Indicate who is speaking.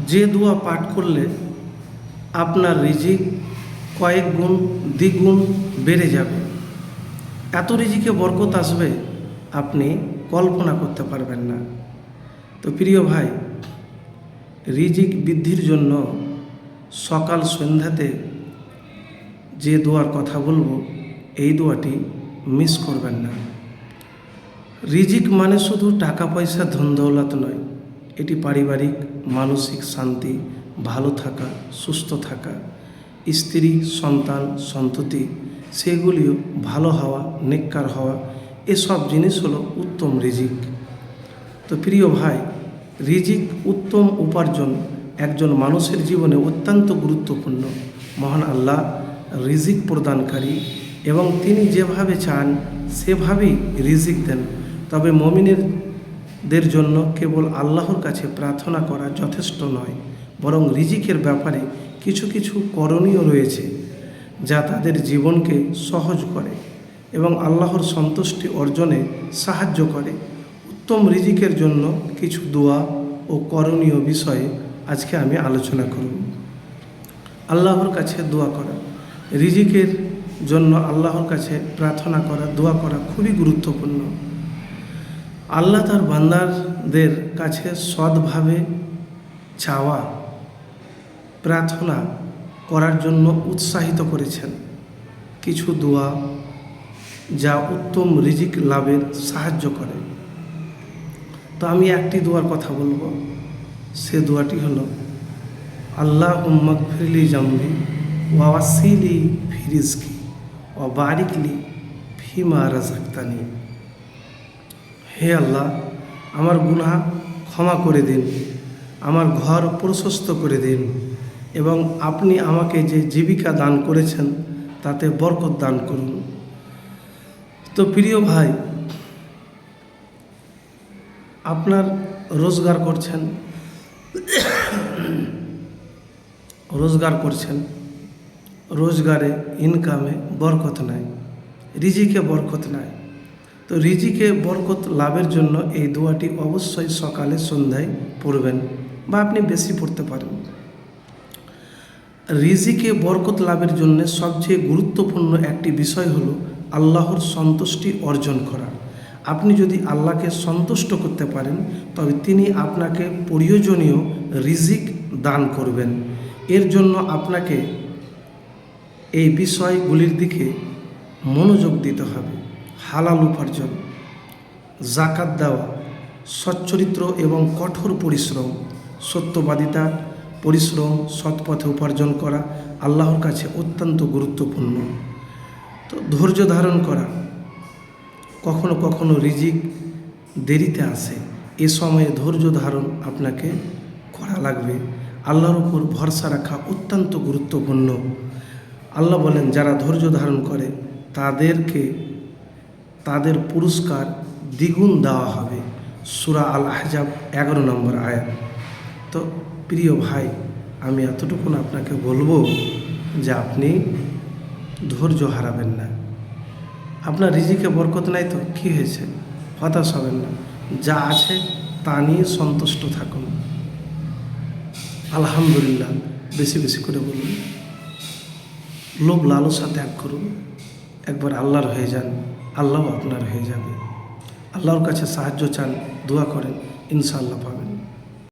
Speaker 1: যে দোয়া পাঠ করলে আপনার রিজিক কয়েক গুণ দ্বিগুণ বেড়ে যাবে। এত রিজিকে বরকত আসবে আপনি কল্পনা করতে পারবেন না। তো প্রিয় ভাই, রিজিক বৃদ্ধির জন্য সকাল সন্ধ্যাতে যে দোয়ার কথা বলবো এই দোয়াটি মিস করবেন না। রিজিক মানে শুধু টাকা পয়সা ধন দৌলত নয়, এটি পারিবারিক মানসিক শান্তি, ভালো থাকা, সুস্থ থাকা, স্ত্রী সন্তান সন্ততি সেগুলিও ভালো হওয়া, নেককার হওয়া, এসব জিনিস হলো উত্তম রিজিক। তো প্রিয় ভাই, রিজিক উত্তম উপার্জন একজন মানুষের জীবনে অত্যন্ত গুরুত্বপূর্ণ। মহান আল্লাহ রিজিক প্রদানকারী এবং তিনি যেভাবে চান সেভাবেই রিজিক দেন। তবে মুমিনদের জন্য কেবল আল্লাহর কাছে প্রার্থনা করা যথেষ্ট নয়, বরং রিজিকের ব্যাপারে কিছু কিছু করণীয় রয়েছে যা তাদের জীবনকে সহজ করে এবং আল্লাহর সন্তুষ্টি অর্জনে সাহায্য করে। উত্তম রিজিকের জন্য কিছু দোয়া ও করণীয় বিষয়ে আজকে আমি আলোচনা করব। আল্লাহর কাছে দোয়া করা, রিজিকের জন্য আল্লাহর কাছে প্রার্থনা করা, দোয়া করা খুবই গুরুত্বপূর্ণ। আল্লাহ তার বান্দাদের কাছে সৎভাবে চাওয়া, প্রার্থনা করার জন্য উৎসাহিত করেছেন কিছু দোয়া যা উত্তম রিজিক লাভের সাহায্য করে। তো আমি একটি দোয়ার কথা বলবো, সে দোয়াটি হলো আল্লাহুম্মা গফিরলি জামবি ওয়া ওয়াসিলি ফি রিজকি ওয়া বারিকলি ফিমা রাযাকতানি। হে আল্লাহ, আমার গুনাহ ক্ষমা করে দিন, আমার ঘর প্রশস্ত করে দিন এবং আপনি আমাকে যে জীবিকা দান করেছেন তাতে বরকত দান করুন। তো প্রিয় ভাই, আপনার রোজগার করছেন, রোজগারে ইনকামে বরকত নাই, রিজিকে বরকত নাই। তো রিজিকে বরকত লাভের জন্য এই দোয়াটি অবশ্যই সকালে সন্ধ্যায় পড়বেন বা আপনি বেশি পড়তে পারেন। রিজিকে বরকত লাভের জন্য সবচেয়ে গুরুত্বপূর্ণ একটি বিষয় হলো আল্লাহর সন্তুষ্টি অর্জন করা। আপনি যদি আল্লাহকে সন্তুষ্ট করতে পারেন তবে তিনি আপনাকে প্রয়োজনীয় রিজিক দান করবেন। এর জন্য আপনাকে এই বিষয়গুলির দিকে মনোযোগ দিতে হবে। হালাল উপার্জন, যাকাত দেওয়া, সচ্চরিত্র এবং কঠোর পরিশ্রম, সত্যবাদিতা, পরিশ্রম, সৎপথে উপার্জন করা আল্লাহর কাছে অত্যন্ত গুরুত্বপূর্ণ। তো ধৈর্য ধারণ করা, কখনো কখনো রিজিক দেরিতে আসে, এ সময়ে ধৈর্য ধারণ আপনাকে করা লাগবে। আল্লাহর উপর ভরসা রাখা অত্যন্ত গুরুত্বপূর্ণ। আল্লাহ বলেন যারা ধৈর্য ধারণ করে তাদেরকে তাদের পুরস্কার দ্বিগুণ দেওয়া হবে। সূরা আল আহজাব 11 নম্বর আয়াত। তো প্রিয় ভাই, আমি এতটুকু আপনাকে বলবো যে আপনি ধৈর্য হারাবেন না। আপনার রিজিকে বরকত নাই তো কী হয়েছে, হতাশ হবেন না, যা আছে তা নিয়ে সন্তুষ্ট থাকুন। আলহামদুলিল্লাহ বেশি বেশি করে বলুন। লোভ লালসা ত্যাগ করুন, একবার আল্লাহর হয়ে যান, আল্লাহ আপনার হয়ে যাবে। আল্লাহর কাছে সাহায্য চান, দোয়া করেন, ইনশাআল্লাহ পাবেন।